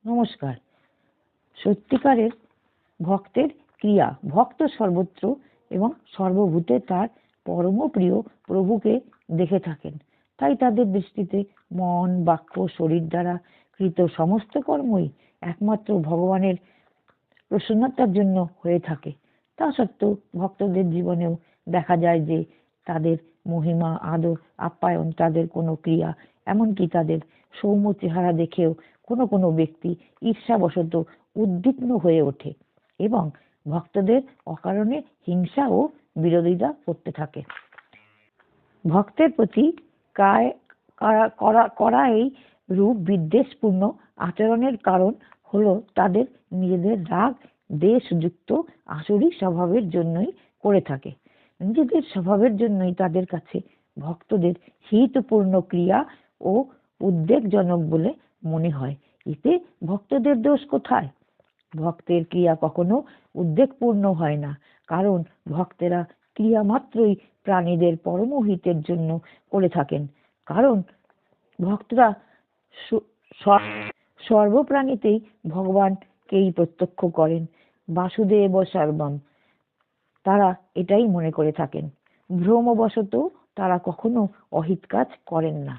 নমস্কার। সত্যিকারের ভক্তের ক্রিয়া। ভক্ত সর্বত্র এবং সর্বভূতে তার পরম প্রিয় প্রভুকে দেখে থাকেন। তাই তাদের দৃষ্টিতে মন, বাক্য, শরীর দ্বারা কৃত সমস্ত কর্মই একমাত্র ভগবানের প্রসন্নতার জন্য হয়ে থাকে। তা সত্ত্বেও ভক্তদের জীবনেও দেখা যায় যে তাদের মহিমা, আদর, আপ্যায়ন, তাদের কোনো ক্রিয়া, এমনকি তাদের সৌম্য চেহারা দেখেও কোনো কোনো ব্যক্তি ঈর্ষাবশত উদ্বিগ্ন হয়ে ওঠে এবং ভক্তদের অকারণে হিংসা ও বিরোধিতা করতে থাকে। ভক্তের প্রতি করা এই রূপ বিদ্বেষপূর্ণ আচরণের কারণ হলো তাদের নিজেদের রাগ দ্বেষযুক্ত আসুরি স্বভাবের জন্যই করে থাকে। নিজেদের স্বভাবের জন্যই তাদের কাছে ভক্তদের হিতপূর্ণ ক্রিয়া ও উদ্বেগজনক বলে মনে হয়। এতে ভক্তদের দোষ কোথায়? ভক্তের ক্রিয়া কখনো উদ্বেগপূর্ণ হয় না, কারণ ভক্তেরা ক্রিয়া মাত্রই প্রাণীদের পরমহিতের জন্য করে থাকেন। কারণ ভক্তরা সর্বপ্রাণীতেই ভগবানকেই প্রত্যক্ষ করেন। বাসুদেব সর্বম, তারা এটাই মনে করে থাকেন। ভ্রমবশত তারা কখনো অহিত কাজ করেন না।